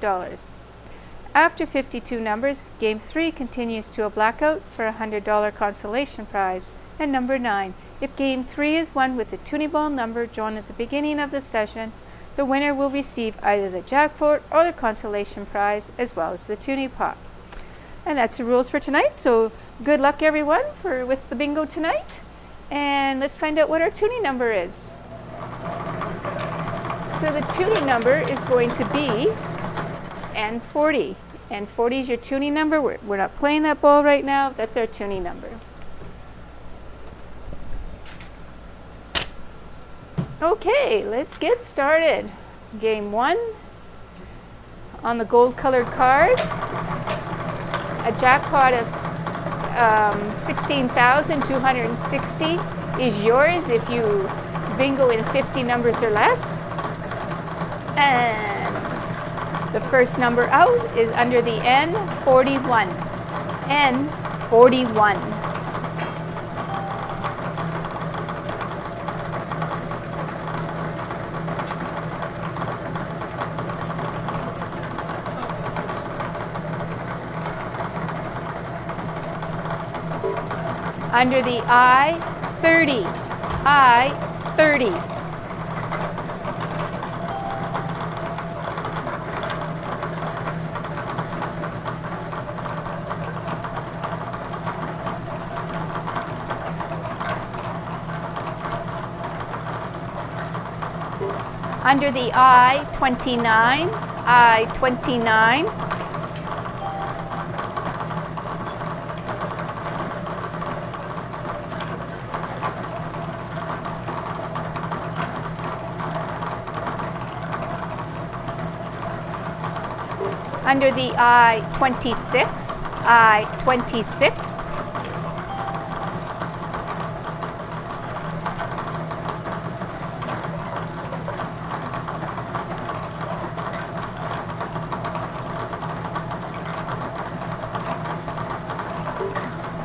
$100. After 52 numbers, Game 3 continues to a blackout for a $100 consolation prize. And number 9, if Game 3 is won with the tuning ball number drawn at the beginning of the session, the winner will receive either the jackpot or the consolation prize, as well as the tuning pot. And that's the rules for tonight, so good luck everyone with the bingo tonight. And let's find out what our tuning number is. So the tuning number is going to be N40. N40 is your tuning number. We're not playing that ball right now. That's our tuning number. Okay, let's get started. Game 1. On the gold colored cards, a jackpot of 16,260 is yours if you bingo in 50 numbers or less. And the first number out is under the N41. N41. Under the I30. I30. Under the I29. I29. Under the I26, I26.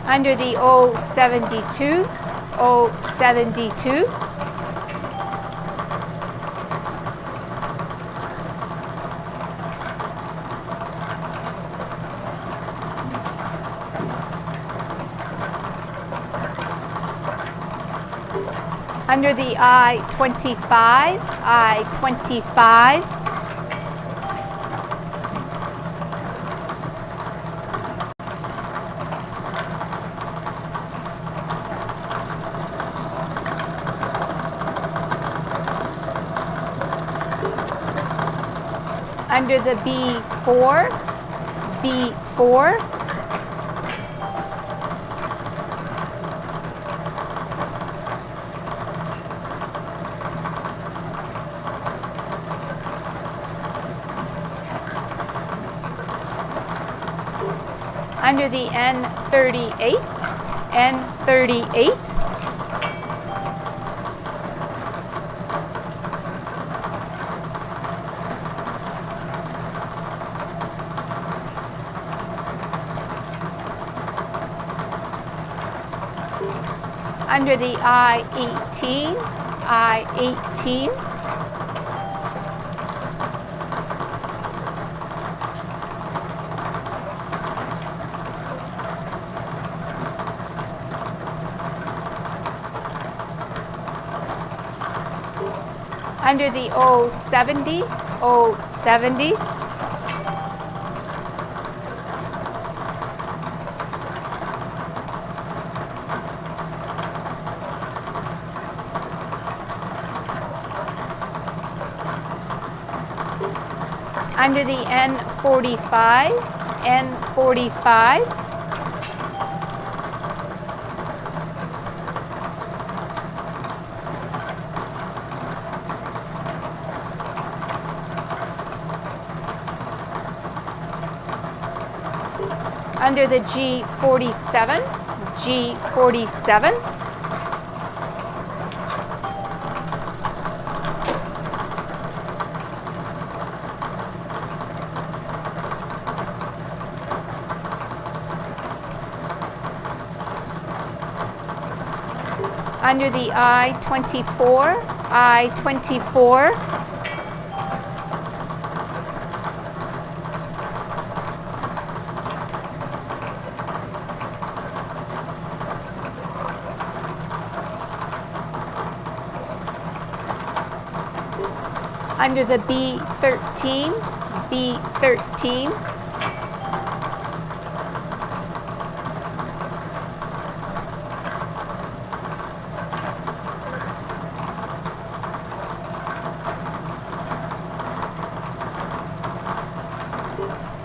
Under the O72, O72. Under the I25, I25. Under the B4, B4. Under the N38, N38. Under the I18, I18. Under the O70, O70. Under the N45, N45. Under the G47, G47. Under the I24, I24. Under the B13, B13.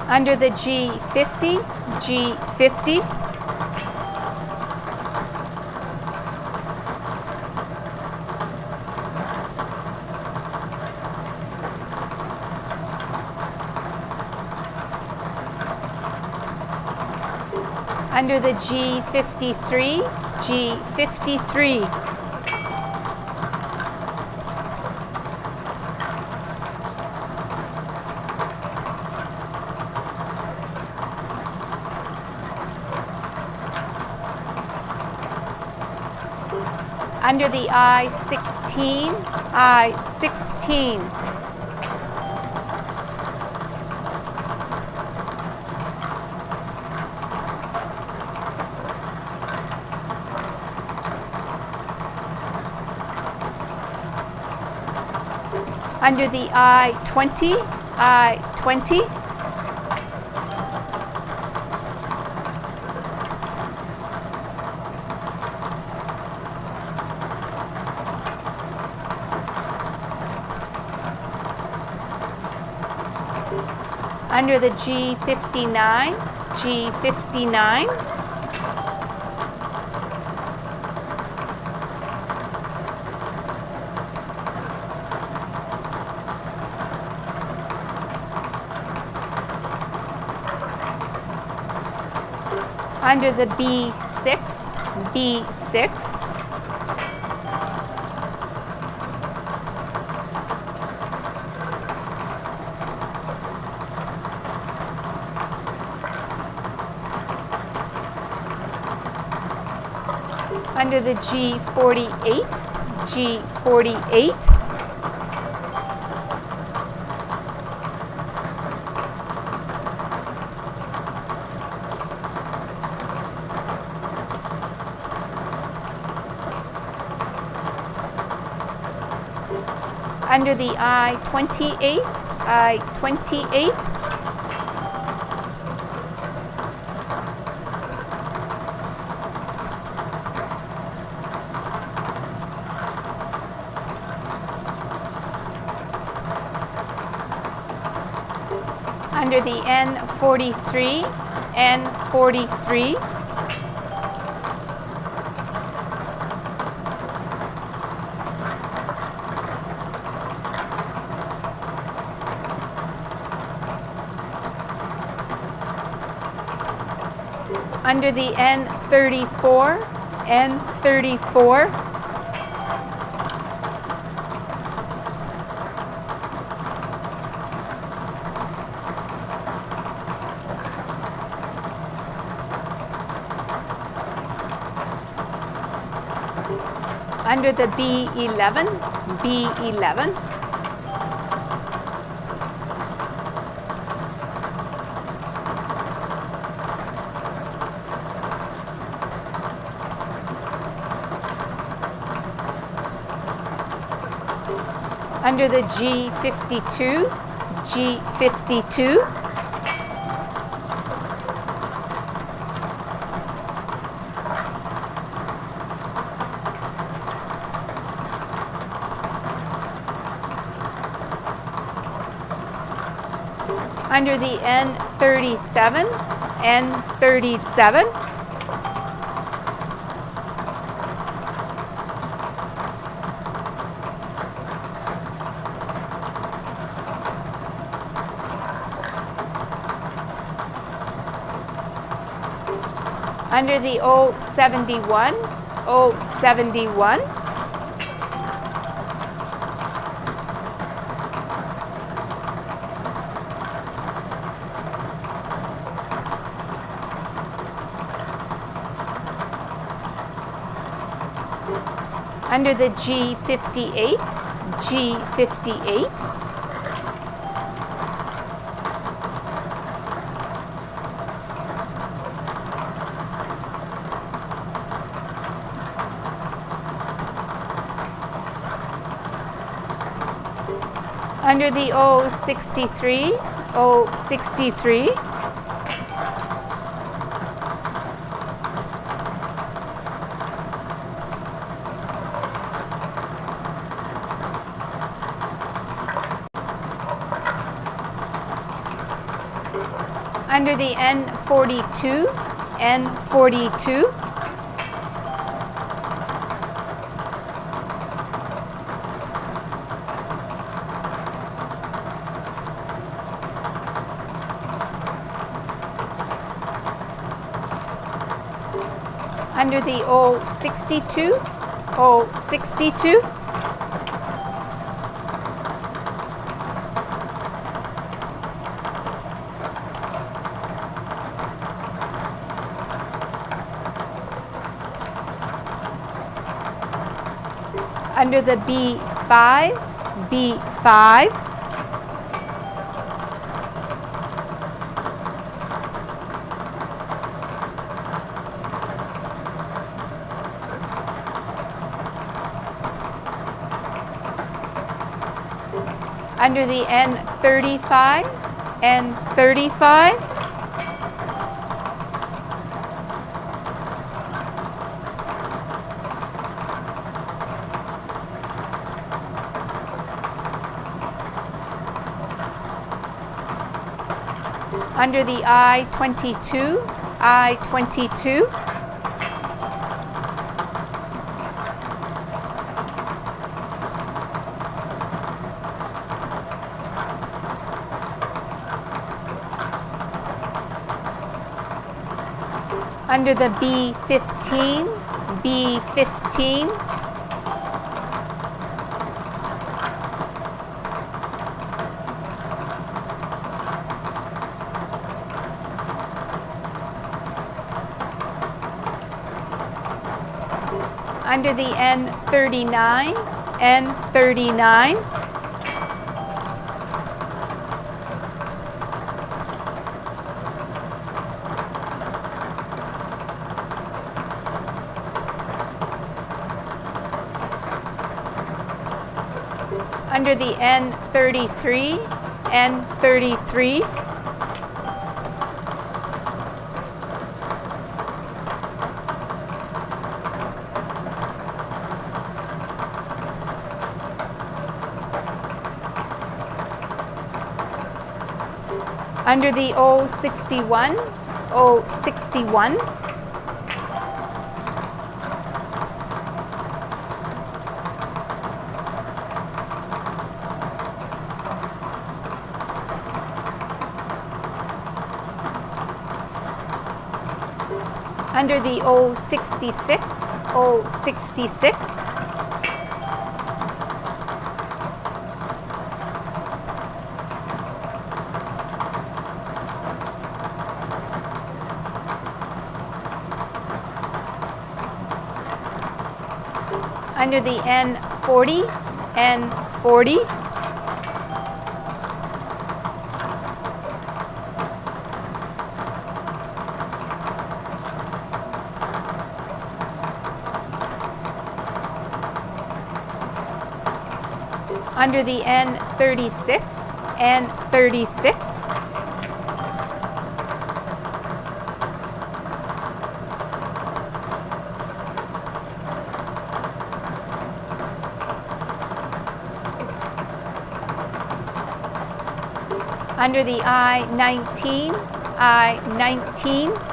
Under the G50, G50. Under the G53, G53. Under the I16, I16. Under the I20, I20. Under the G59, G59. Under the B6, B6. Under the G48, G48. Under the I28, I28. Under the N43, N43. Under the N34, N34. Under the B11, B11. Under the G52, G52. Under the N37, N37. Under the O71, O71. Under the G58, G58. Under the O63, O63. Under the N42, N42. Under the O62, O62. Under the B5, B5. Under the N35, N35. Under the I22, I22. Under the B15, B15. Under the N39, N39. Under the N33, N33. Under the O61, O61. Under the O66, O66. Under the N40, N40. Under the N36, N36. Under the I19, I19.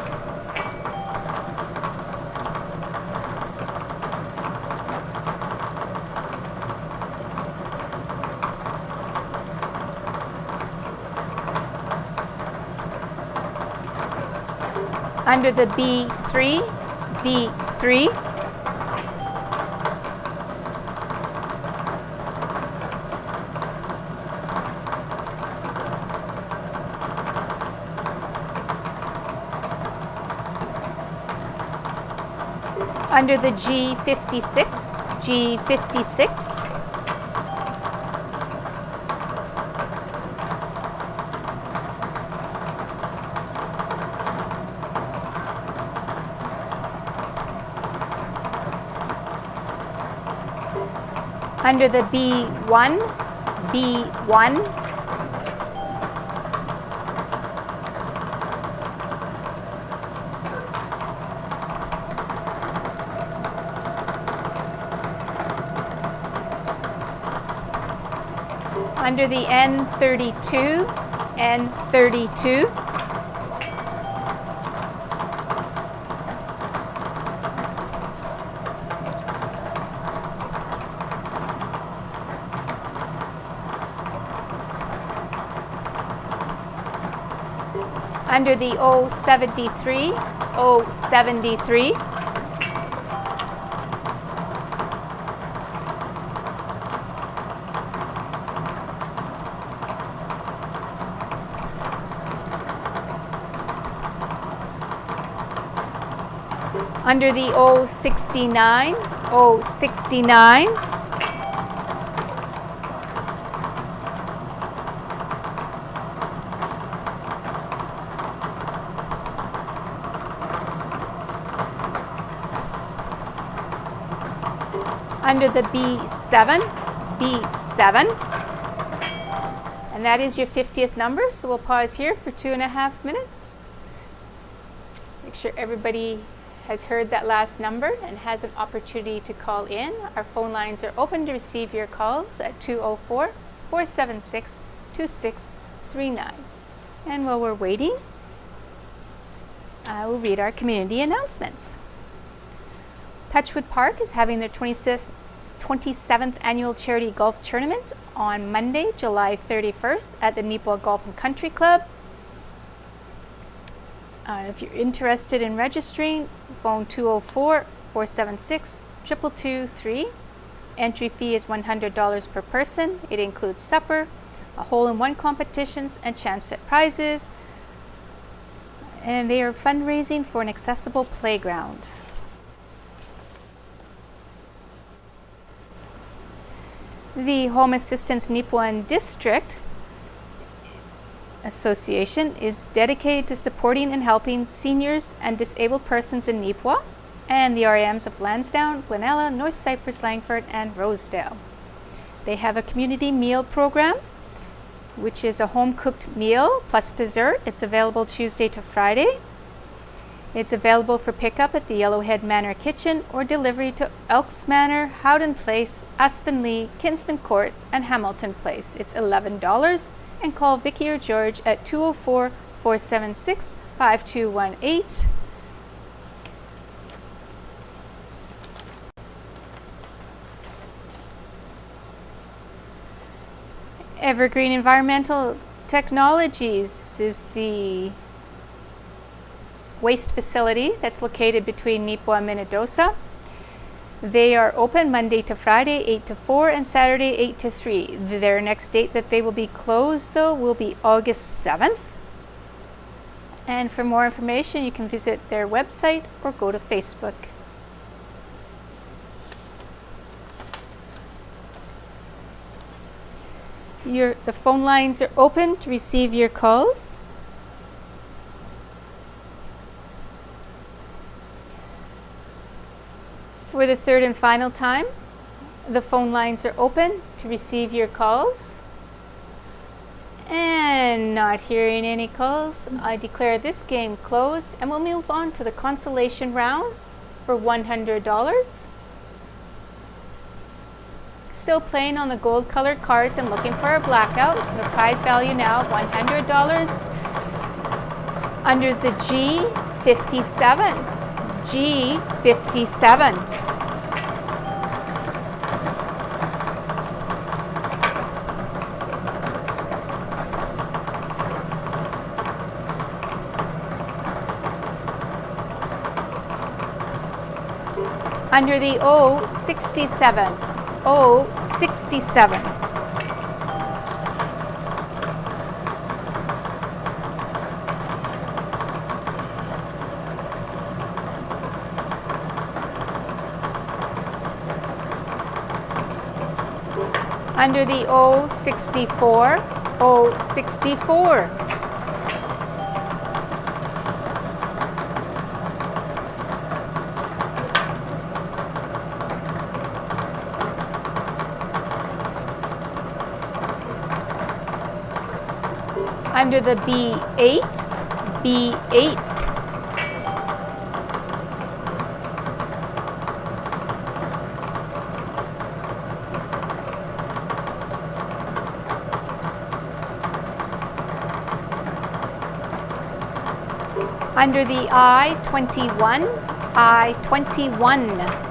Under the B3, B3. Under the G56, G56. Under the B1, B1. Under the N32, N32. Under the O73, O73. Under the O69, O69. Under the B7, B7. And that is your 50th number, so we'll pause here for 2.5 minutes. Make sure everybody has heard that last number and has an opportunity to call in. Our phone lines are open to receive your calls at 204-476-2639. And while we're waiting, I will read our community announcements. Touchwood Park is having their 27th annual charity golf tournament on Monday, July 31st at the Neepawa Golf and Country Club. If you're interested in registering, phone 204-476-2223. Entry fee is $100 per person. It includes supper, a hole-in-one competitions, and chance at prizes. And they are fundraising for an accessible playground. The Home Assistance Neepawa District Association is dedicated to supporting and helping seniors and disabled persons in Neepawa and the REMs of Lansdowne, Glenella, North Cypress, Langford, and Rosedale. They have a community meal program, which is a home-cooked meal plus dessert. It's available Tuesday to Friday. It's available for pickup at the Yellowhead Manor Kitchen or delivery to Elks Manor, Howden Place, Aspen Lee, Kinsman Courts, and Hamilton Place. It's $11. And call Vicki or George at 204-476-5218. Evergreen Environmental Technologies is the waste facility that's located between Neepawa and Minnedosa. They are open Monday to Friday, 8 to 4, and Saturday, 8 to 3. Their next date that they will be closed, though, will be August 7th. And for more information, you can visit their website or go to Facebook. The phone lines are open to receive your calls. For the third and final time, the phone lines are open to receive your calls. And not hearing any calls, I declare this game closed, and we'll move on to the consolation round for $100. Still playing on the gold colored cards and looking for a blackout. The prize value now $100. Under the G57. G57. Under the O67. O67. Under the O64. O64. Under the B8, B8. Under the I-21, I-21.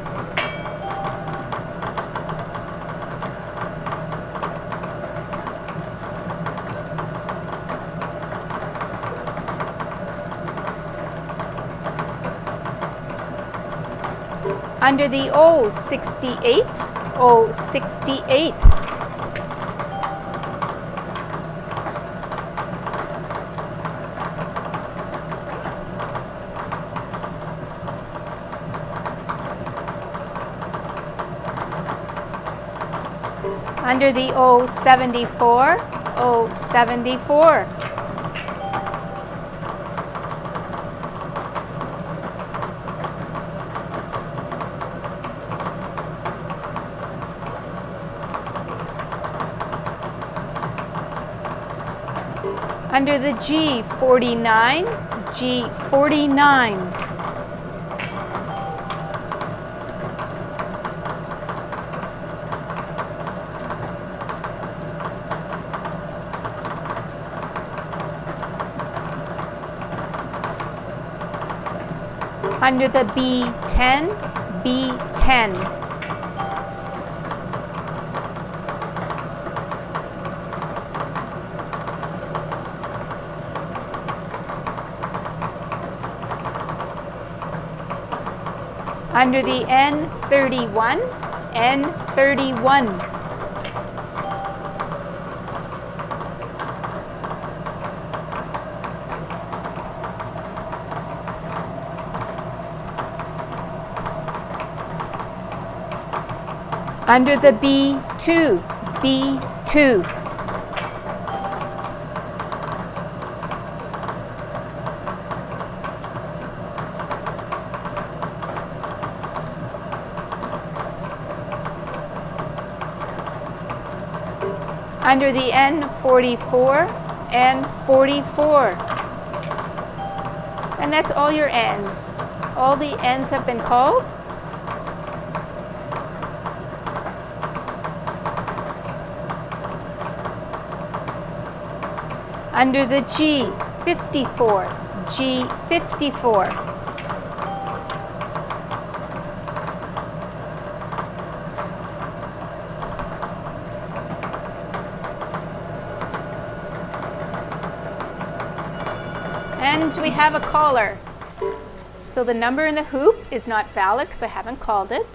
Under the O-68, O-68. Under the O-74, O-74. Under the G49, G49. Under the B10, B10. Under the N31, N31. Under the B2, B2. Under the N44, N44. And that's all your N's. All the N's have been called. Under the G54, G54. And we have a caller. So the number in the hoop is not valid because I haven't called it.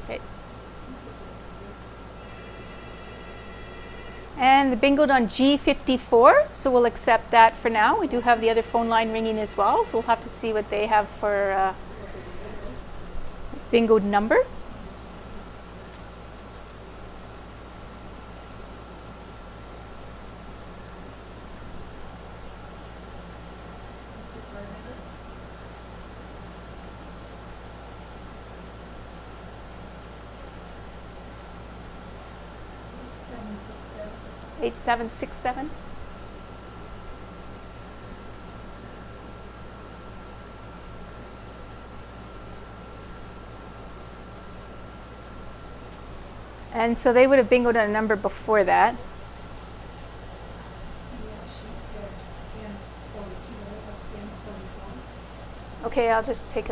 Okay. And the bingoed on G54, so we'll accept that for now. We do have the other phone line ringing as well, so we'll have to see what they have for bingoed number. Eight, 7, 6, 7. And so they would have bingoed on a number before that. Okay, I'll just check.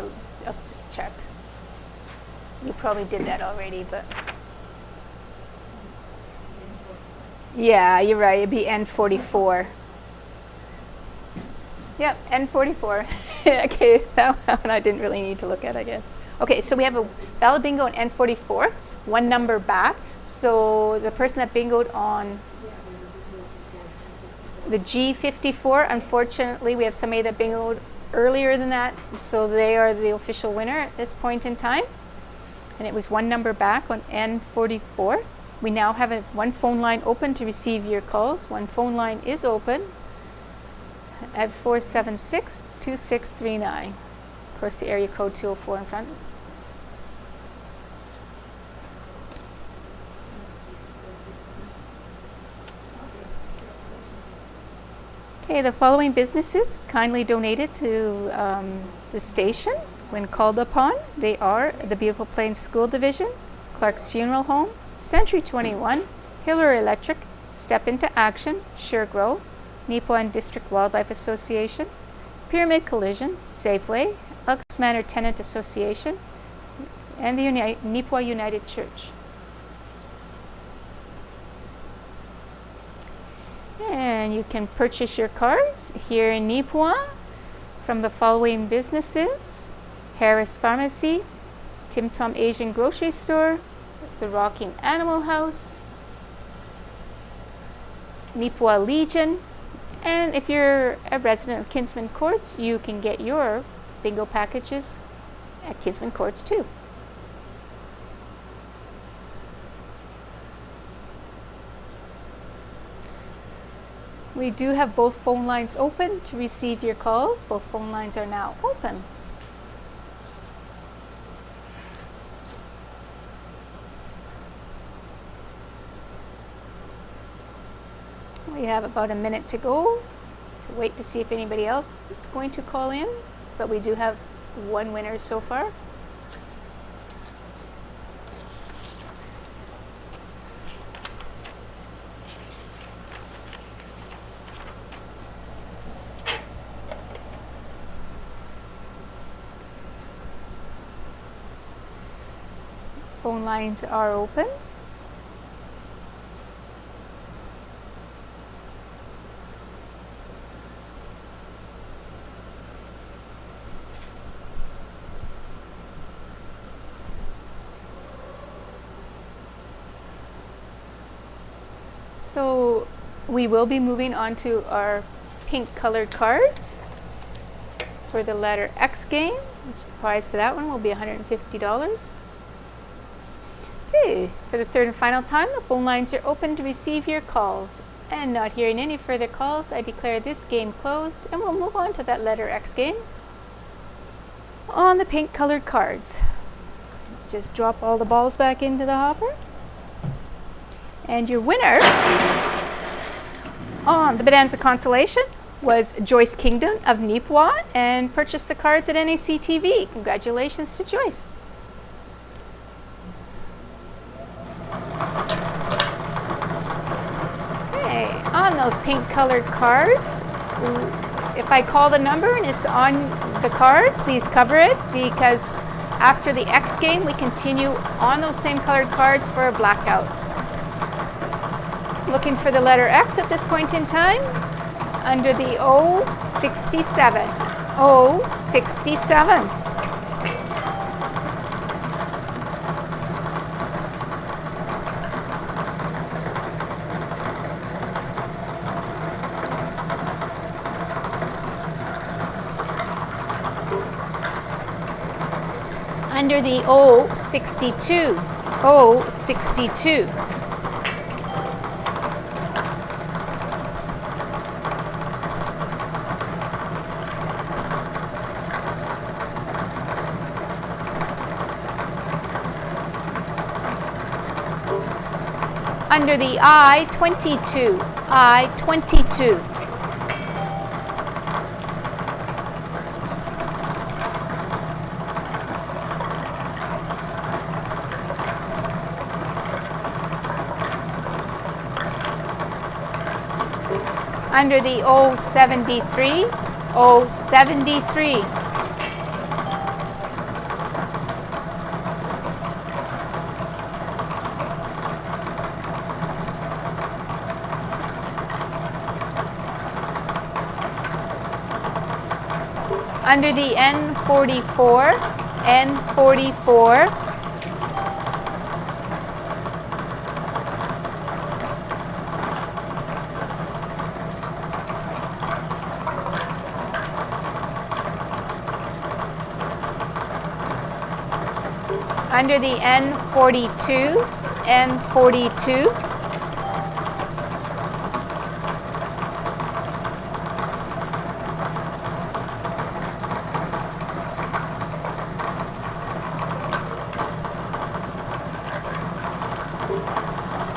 You probably did that already, but. Yeah, you're right. It'd be N44. Yep, N44. Okay, that one I didn't really need to look at, I guess. Okay, so we have a valid bingo on N44, one number back. So the person that bingoed on the G54, unfortunately, we have somebody that bingoed earlier than that, so they are the official winner at this point in time. And it was one number back on N44. We now have one phone line open to receive your calls. One phone line is open at 476-2 2639. Of course, the area code 204 in front. Okay, the following businesses kindly donated to the station when called upon. They are the Beautiful Plains School Division, Clark's Funeral Home, Century 21, Hiller Electric, Step Into Action, Suregrow, Neepawa District Wildlife Association, Pyramid Collision, Safeway, Elks Manor Tenant Association, and the Neepawa United Church. And you can purchase your cards here in Neepawa from the following businesses: Harris Pharmacy, Tim Tom Asian Grocery Store, the Rocking Animal House, Neepawa Legion, and if you're a resident of Kinsman Courts, you can get your bingo packages at Kinsman Courts too. We do have both phone lines open to receive your calls. Both phone lines are now open. We have about a minute to go to wait to see if anybody else is going to call in, but we do have one winner so far. Phone lines are open. So we will be moving on to our pink colored cards for the letter X game, which the prize for that one will be $150. Okay, for the third and final time, the phone lines are open to receive your calls. And not hearing any further calls, I declare this game closed, and we'll move on to that letter X game on the pink colored cards. Just drop all the balls back into the hopper. And your winner on the Bonanza Consolation was Joyce Kingdom of Neepawa, and purchased the cards at NACTV. Congratulations to Joyce. Okay, on those pink colored cards, if I call the number and it's on the card, please cover it, because after the X game, we continue on those same colored cards for a blackout. Looking for the letter X at this point in time, under the 067. 067. Under the 062. 062. Under the I-22, I-22. Under the 073, 073. Under the N44, N44. Under the N42, N42.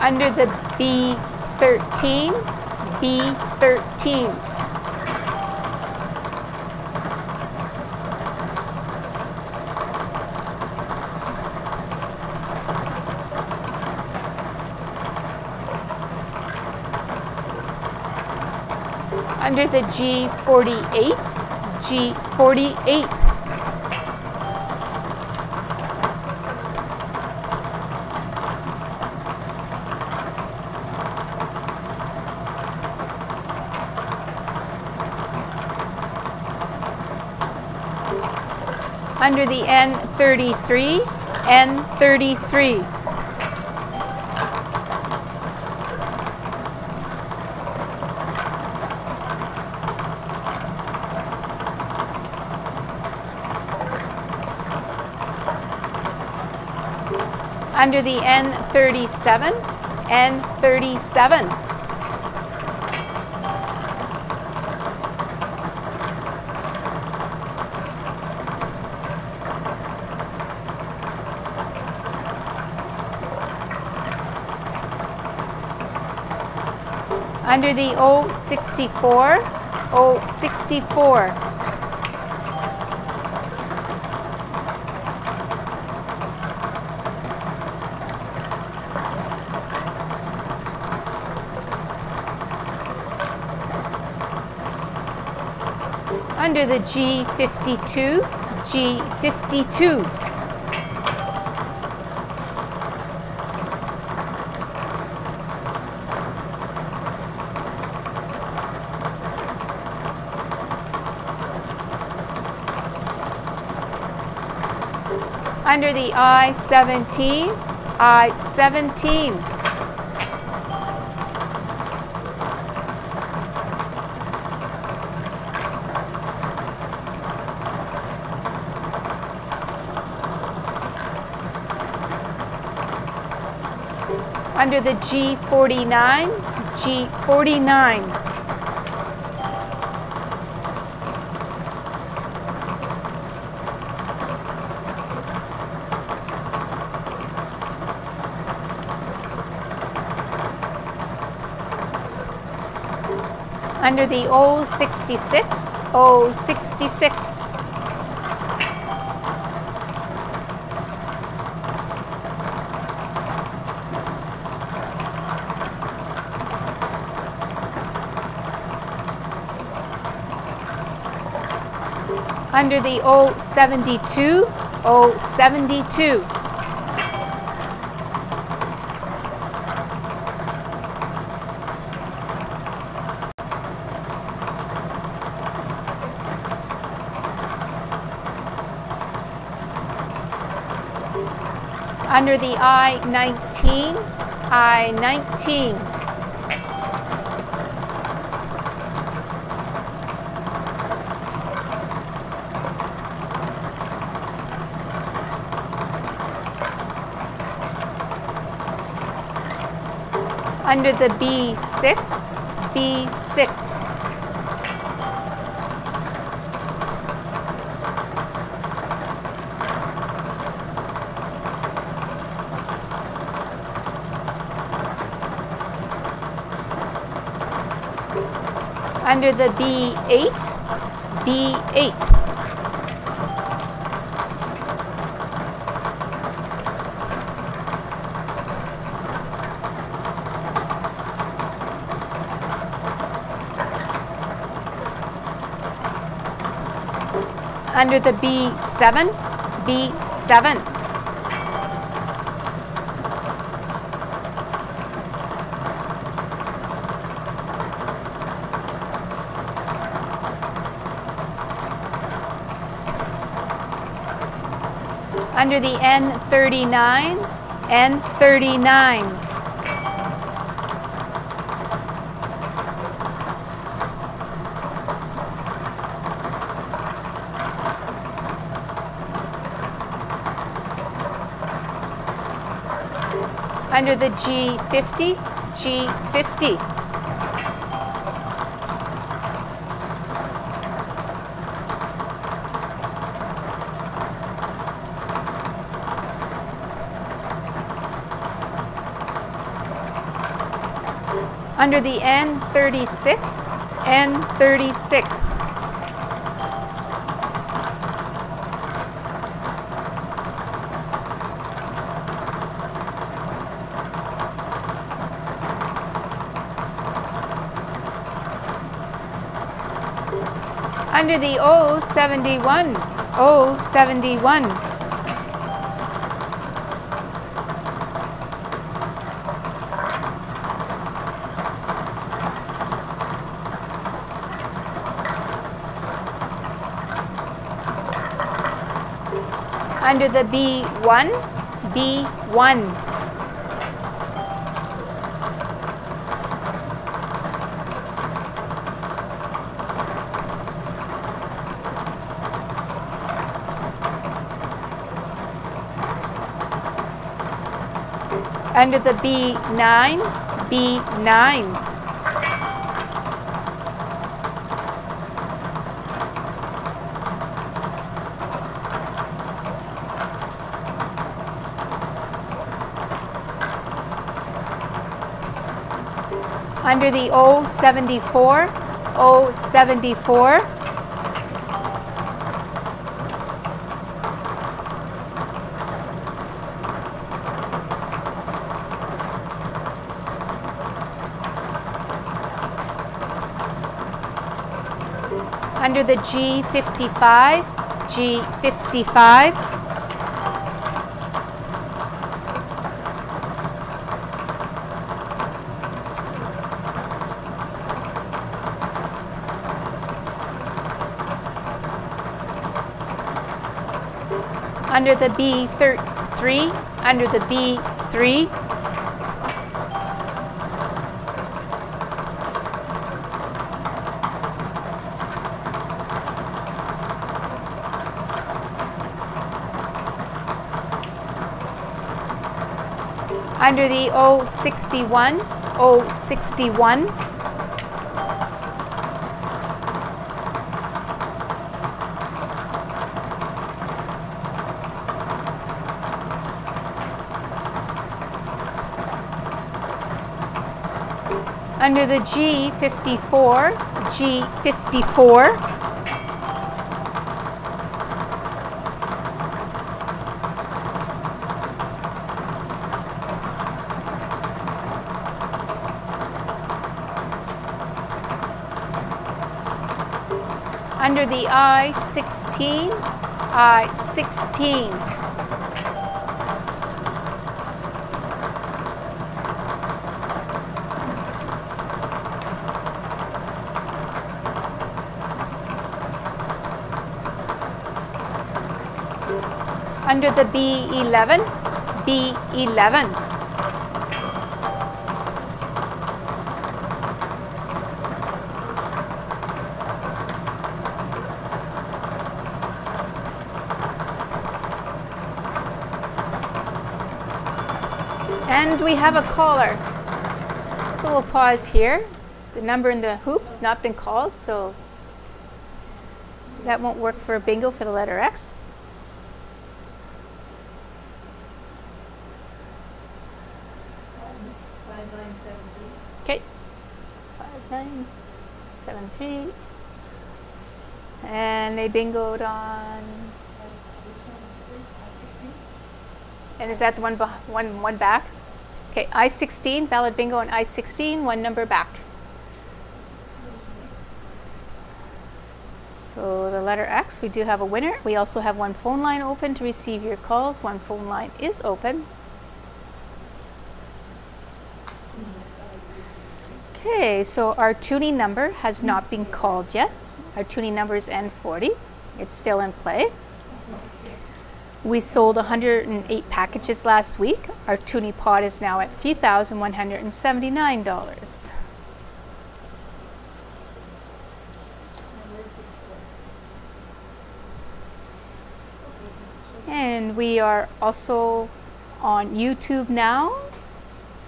Under the B13, B13. Under the G48, G48. Under the N33, N33. Under the N37, N37. Under the O64, O64. Under the G52, G52. Under the I-17, I-17. Under the G49, G49. Under the O66, O66. Under the O72, O72. Under the I-19, I-19. Under the B6, B6. Under the B8, B8. Under the B7, B7. Under the N39, N39. Under the G50, G50. Under the N36, N36. Under the O71, O71. Under the B1, B1. Under the B9, B9. Under the O74, O74. Under the G55, G55. Under the B3, under the B3. Under the O61, O61. Under the G54, G54. Under the I16, I16. Under the B11, B11. And we have a caller. So we'll pause here. The number in the hoop's not been called, so that won't work for a bingo for the letter X. Okay, 5973. And they bingoed on. And is that the one back? Okay, I-16, valid bingo on I-16, one number back. So the letter X, we do have a winner. We also have one phone line open to receive your calls. One phone line is open. Okay, so our tuning number has not been called yet. Our tuning number is N40. It's still in play. We sold 108 packages last week. Our toonie pot is now at $3,179. And we are also on YouTube now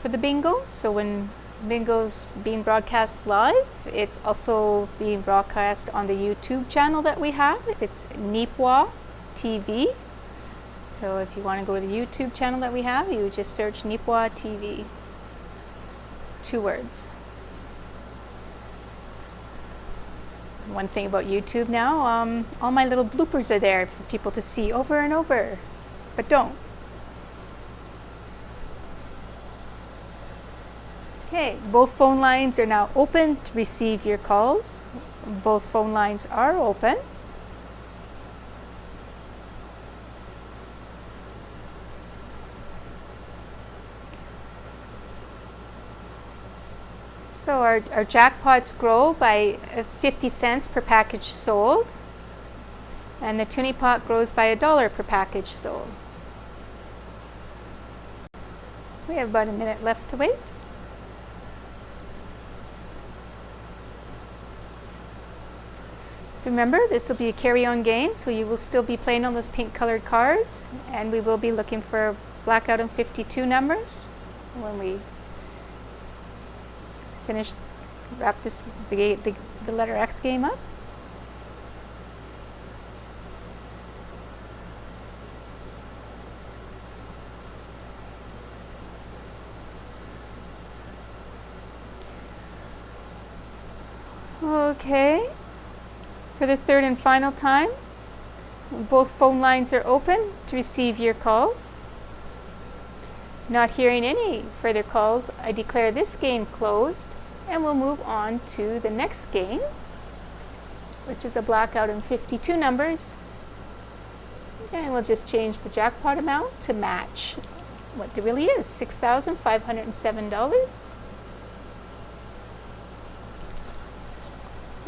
for the bingo. So when bingo's being broadcast live, it's also being broadcast on the YouTube channel that we have. It's NACTV TV. So if you want to go to the YouTube channel that we have, you would just search NACTV TV. 2 words. One thing about YouTube now, all my little bloopers are there for people to see over and over, but don't. Okay, both phone lines are now open to receive your calls. Both phone lines are open. So our jackpots grow by 50 cents per package sold, and the toonie pot grows by $1 per package sold. We have about a minute left to wait. So remember, this will be a carry-on game, so you will still be playing on those pink colored cards, and we will be looking for blackout and 52 numbers when we wrap the letter X game up. Okay, for the third and final time, both phone lines are open to receive your calls. Not hearing any further calls, I declare this game closed, and we'll move on to the next game, which is a blackout in 52 numbers. And we'll just change the jackpot amount to match what there really is, $6,507.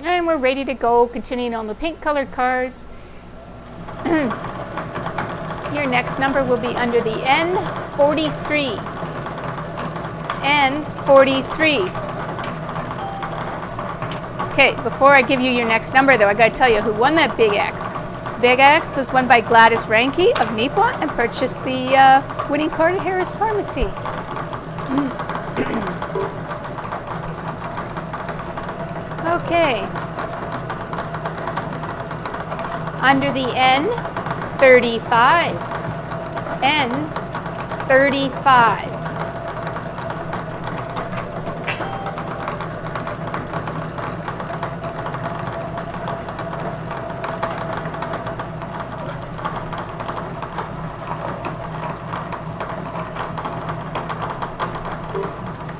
And we're ready to go, continuing on the pink colored cards. Your next number will be under the N43. N43. Okay, before I give you your next number though, I gotta tell you who won that Big X. Big X was won by Gladys Ranke of Neepot and purchased the winning card at Harris Pharmacy. Okay. Under the N35. N35.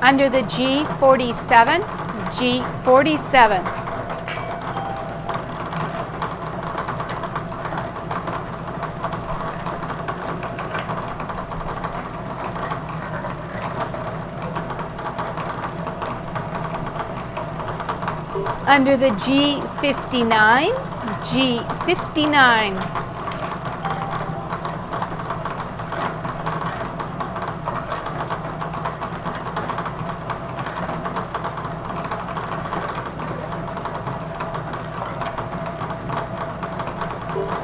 Under the G47, G47. Under the G59, G59.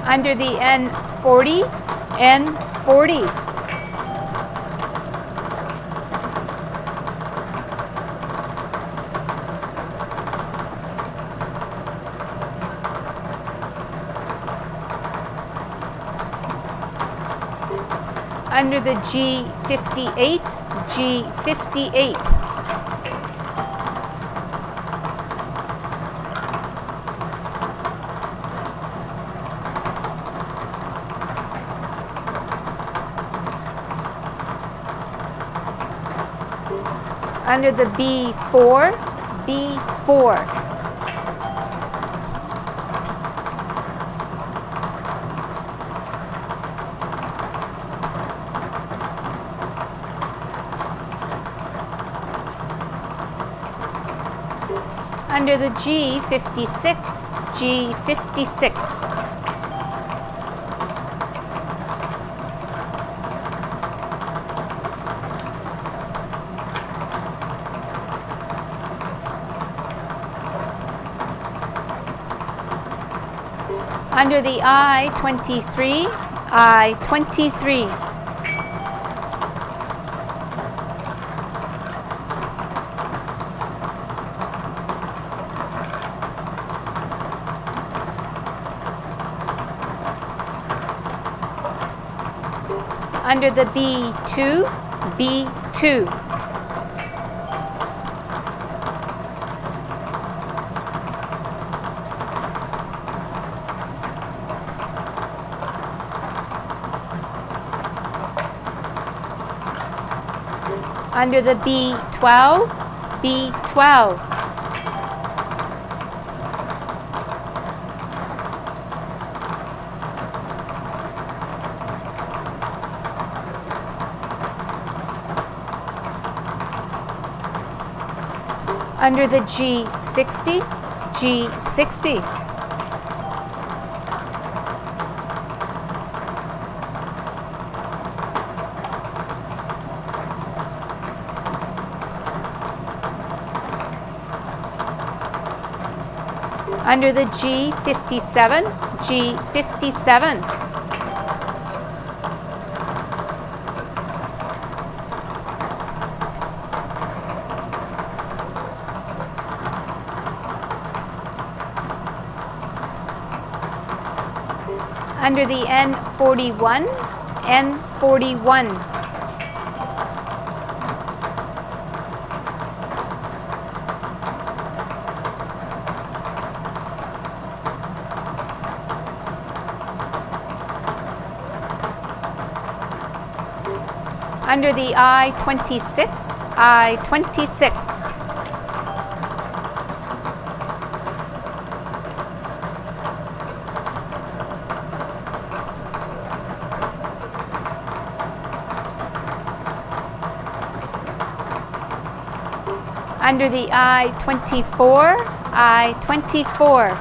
Under the N40, N40. Under the G58, G58. Under the B4, B4. Under the G56, G56. Under the I23, I23. Under the B2, B2. Under the B12, B12. Under the G60, G60. Under the G57, G57. Under the N41, N41. Under the I26, I26. Under the I24, I24.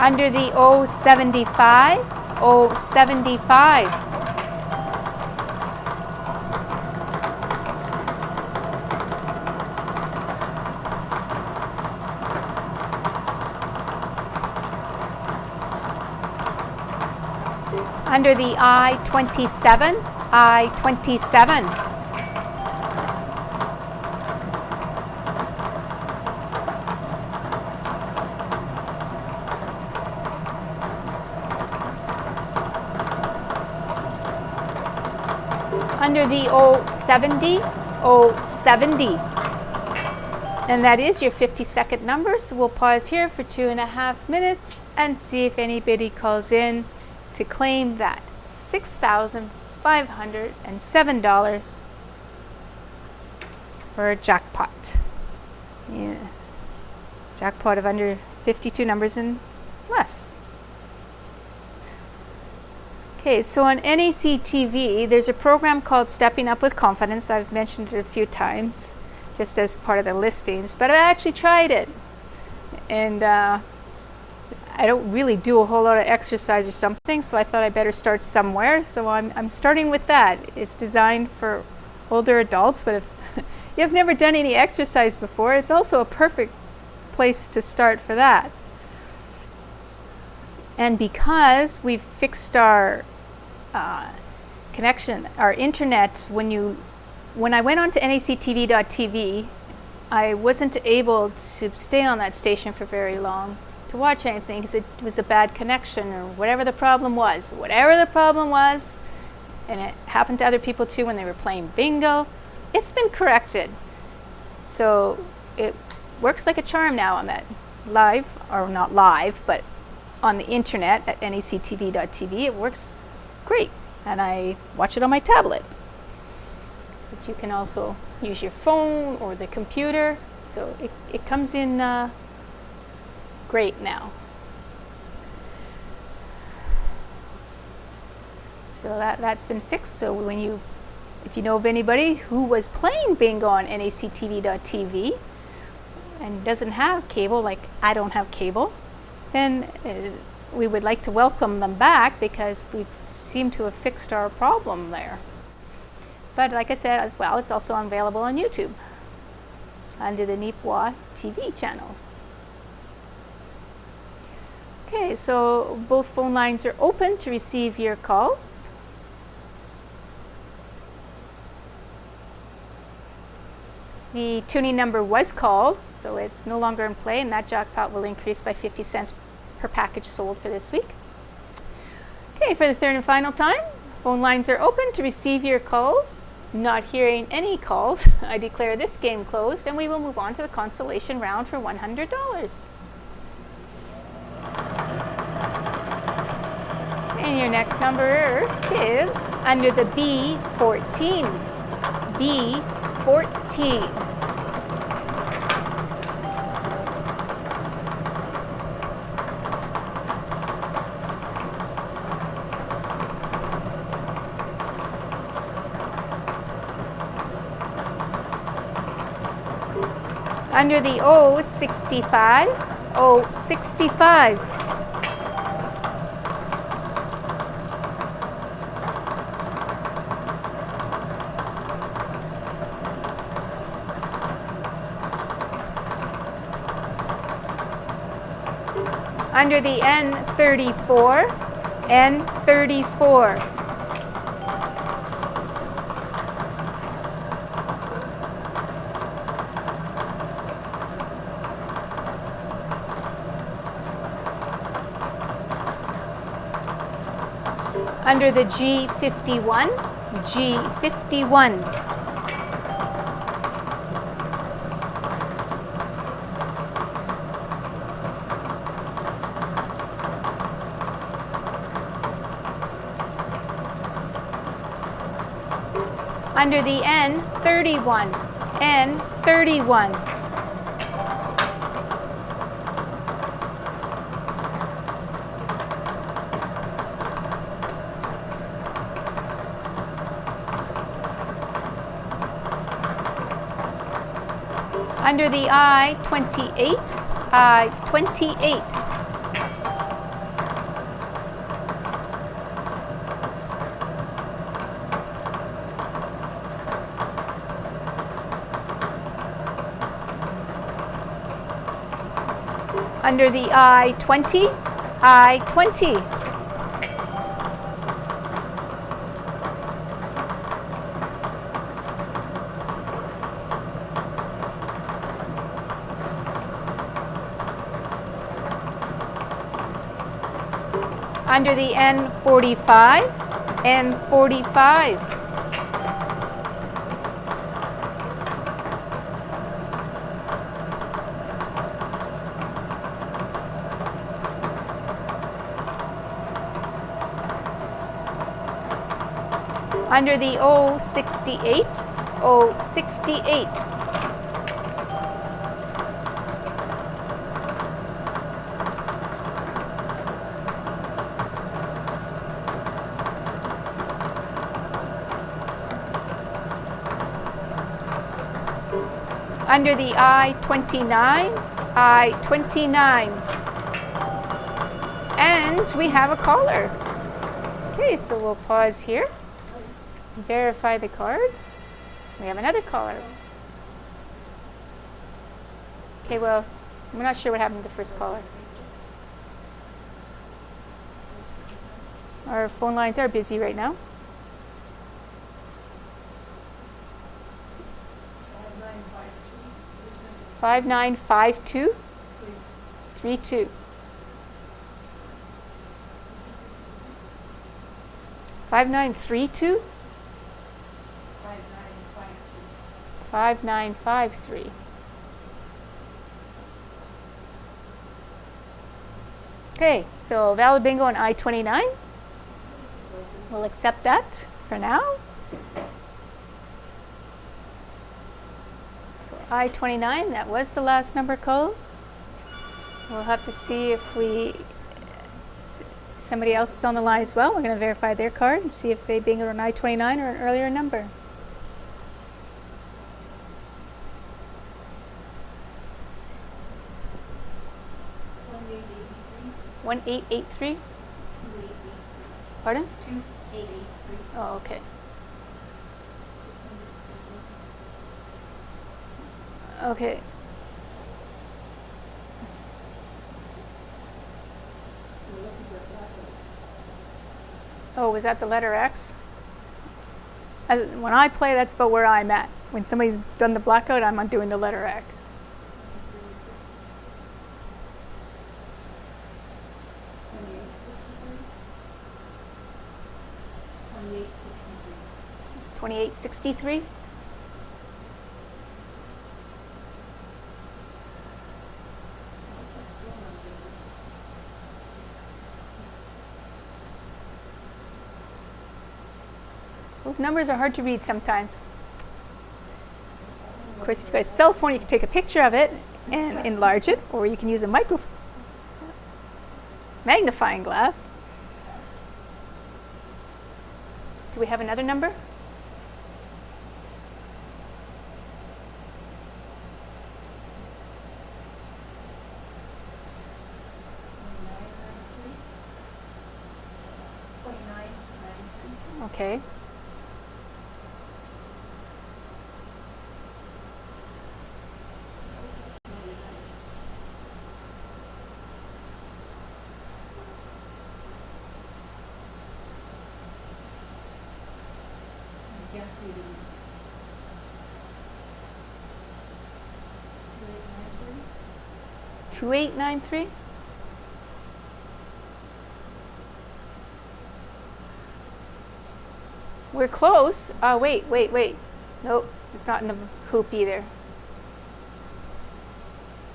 Under the O75, O75. Under the I27, I27. Under the O70, O70. And that is your 50-second number, so we'll pause here for 2.5 minutes and see if anybody calls in to claim that $6,507 for a jackpot. Yeah. Jackpot of under 52 numbers and less. Okay, so on NACTV, there's a program called Stepping Up with Confidence. I've mentioned it a few times just as part of the listings, but I actually tried it. And I don't really do a whole lot of exercise or something, so I thought I better start somewhere. So I'm starting with that. It's designed for older adults, but if you've never done any exercise before, it's also a perfect place to start for that. And because we've fixed our connection, our internet, when I went on to NACTV.tv, I wasn't able to stay on that station for very long to watch anything because it was a bad connection or whatever the problem was. Whatever the problem was, and it happened to other people too when they were playing bingo, it's been corrected. So it works like a charm now on that live, or not live, but on the internet at NACTV.tv. It works great, and I watch it on my tablet. But you can also use your phone or the computer, so it comes in great now. So that's been fixed. So if you know of anybody who was playing bingo on NACTV.tv and doesn't have cable, like I don't have cable, then we would like to welcome them back because we seem to have fixed our problem there. But like I said as well, it's also available on YouTube under the Nipwa TV channel. Okay, so both phone lines are open to receive your calls. The tuning number was called, so it's no longer in play, and that jackpot will increase by 50 cents per package sold for this week. Okay, for the third and final time, phone lines are open to receive your calls. Not hearing any calls, I declare this game closed and we will move on to the consolation round for $100. And your next number is under the B14. B14. Under the O65, O65. Under the N34, N34. Under the G51, G51. Under the N31, N31. Under the I28, I28. Under the I20, I20. Under the N45, N45. Under the O68, O68. Under the I29, I29. And we have a caller. Okay, so we'll pause here. Verify the card. We have another caller. Okay, well, we're not sure what happened to the first caller. Our phone lines are busy right now. 5952 32. 5932 5953. Okay, so valid bingo on I-29. We'll accept that for now. So I-29, that was the last number code. We'll have to see if somebody else is on the line as well. We're going to verify their card and see if they bingoed on I-29 or an earlier number. One 883. Pardon? 2883. Oh, okay. Okay. Oh, was that the letter X? When I play, that's about where I'm at. When somebody's done the blackout, I'm doing the letter X. 2863. Those numbers are hard to read sometimes. Of course, if you've got a cell phone, you can take a picture of it and enlarge it, or you can use a magnifying glass. Do we have another number? Okay. Two 2893. We're close. Wait. Nope, it's not in the hoop either.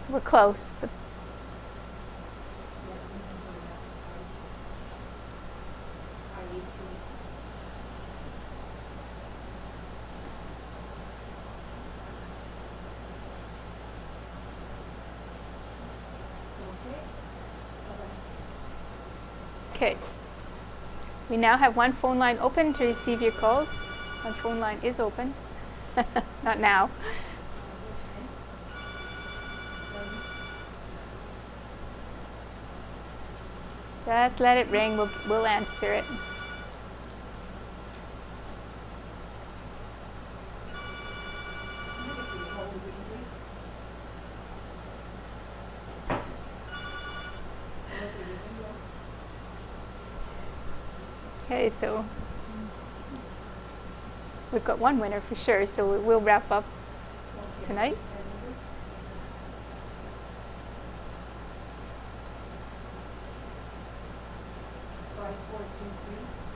We're close, but okay. We now have one phone line open to receive your calls. One phone line is open. Not now. Just let it ring. We'll answer it. Okay, so we've got one winner for sure, so we'll wrap up tonight.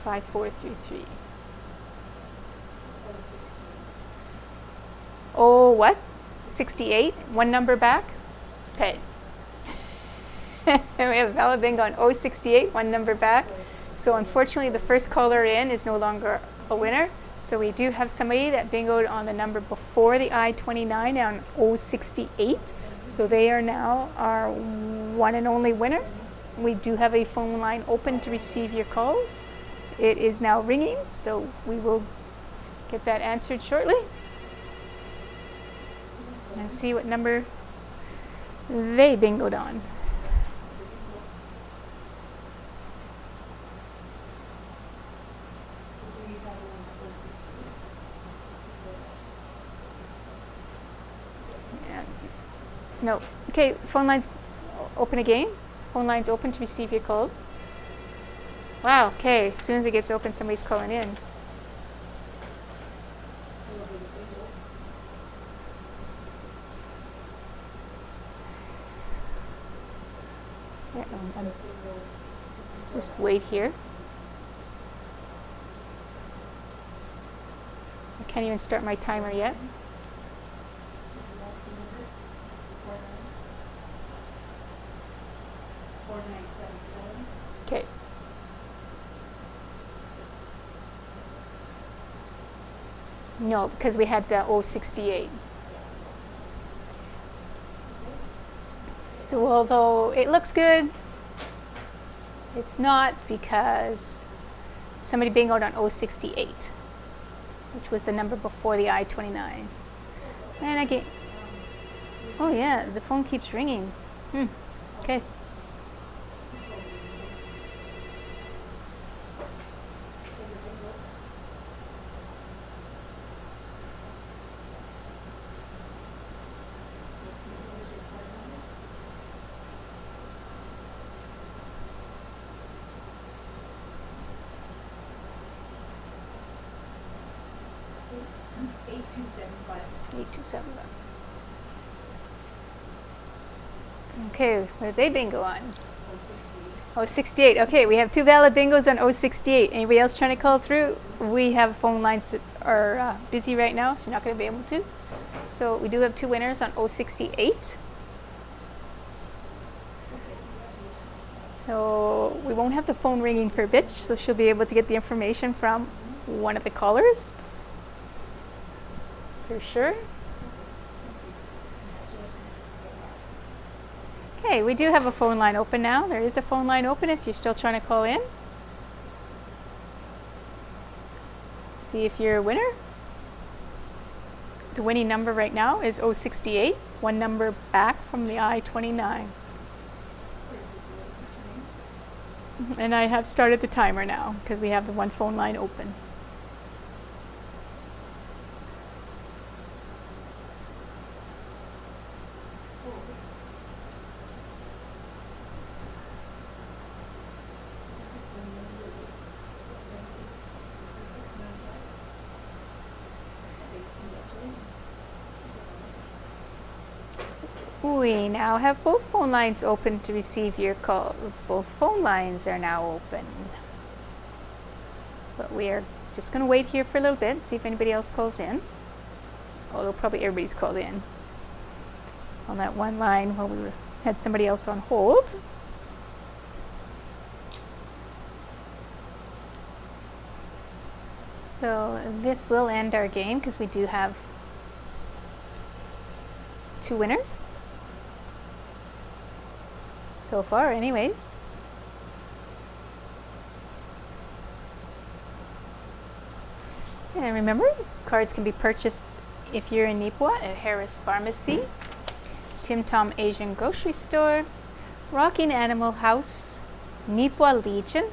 Five, 4, 3, 3. Oh, what? 68? One number back? Okay. We have valid bingo on 068, one number back. So unfortunately, the first caller in is no longer a winner. So we do have somebody that bingoed on the number before the I-29 on 068. So they are now our one and only winner. We do have a phone line open to receive your calls. It is now ringing, so we will get that answered shortly. And see what number they bingoed on. No. Okay, phone line's open again. Phone line's open to receive your calls. Wow, okay, as soon as it gets open, somebody's calling in. Yeah, just wait here. I can't even start my timer yet. Okay. No, because we had the 068. So although it looks good, it's not, because somebody bingoed on 068, which was the number before the I-29. And again, oh yeah, the phone keeps ringing. Okay. Okay, what did they bingo on? 068. Okay, we have 2 valid bingos on 068. Anybody else trying to call through? We have phone lines that are busy right now, so you're not going to be able to. So we do have 2 winners on 068. So we won't have the phone ringing for Bitch, so she'll be able to get the information from one of the callers. For sure. Okay, we do have a phone line open now. There is a phone line open if you're still trying to call in. See if you're a winner. The winning number right now is 068, 1 number back from the I-29. And I have started the timer now because we have the 1 phone line open. We now have both phone lines open to receive your calls. Both phone lines are now open. But we are just going to wait here for a little bit and see if anybody else calls in. Although probably everybody's called in on that one line while we had somebody else on hold. So this will end our game because we do have 2 winners. So far, anyways. And remember, cards can be purchased if you're in Nipawat at Harris Pharmacy, Tim Tam Asian Grocery Store, Rocking Animal House, Nipawat Legion,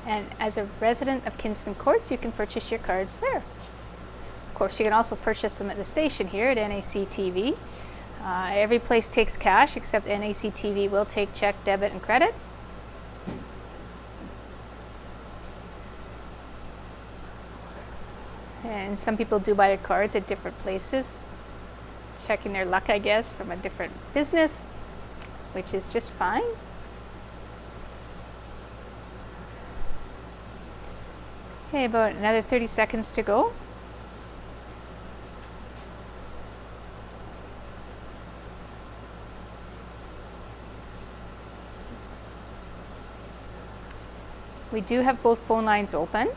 and as a resident of Kinsman Courts, you can purchase your cards there. Of course, you can also purchase them at the station here at NACTV. Every place takes cash except NACTV will take check, debit, and credit. And some people do buy their cards at different places, checking their luck, I guess, from a different business, which is just fine. Okay, about another 30 seconds to go. We do have both phone lines open.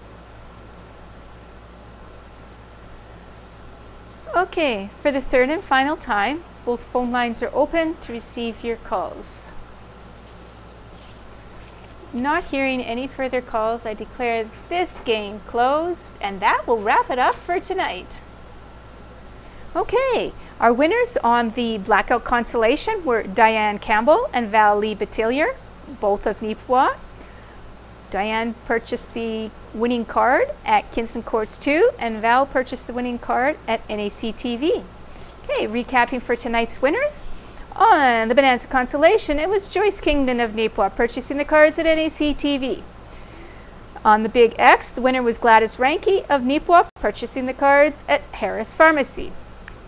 Okay, for the 3rd and final time, both phone lines are open to receive your calls. Not hearing any further calls, I declare this game closed, and that will wrap it up for tonight. Okay, our winners on the Blackout Constellation were Diane Campbell and Val Lee Batillier, both of Nipawat. Diane purchased the winning card at Kinsman Courts 2, and Val purchased the winning card at NACTV. Okay, recapping for tonight's winners. On the Bonanza Constellation, it was Joyce Kingdon of Nipawat purchasing the cards at NACTV. On the Big X, the winner was Gladys Ranke of Nipawat purchasing the cards at Harris Pharmacy.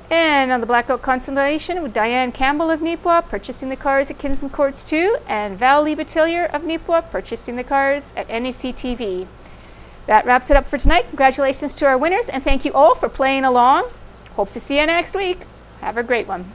And on the Blackout Constellation, with Diane Campbell of Nipawat purchasing the cards at Kinsman Courts 2, and Val Lee Batillier of Nipawat purchasing the cards at NACTV. That wraps it up for tonight. Congratulations to our winners, and thank you all for playing along. Hope to see you next week. Have a great one.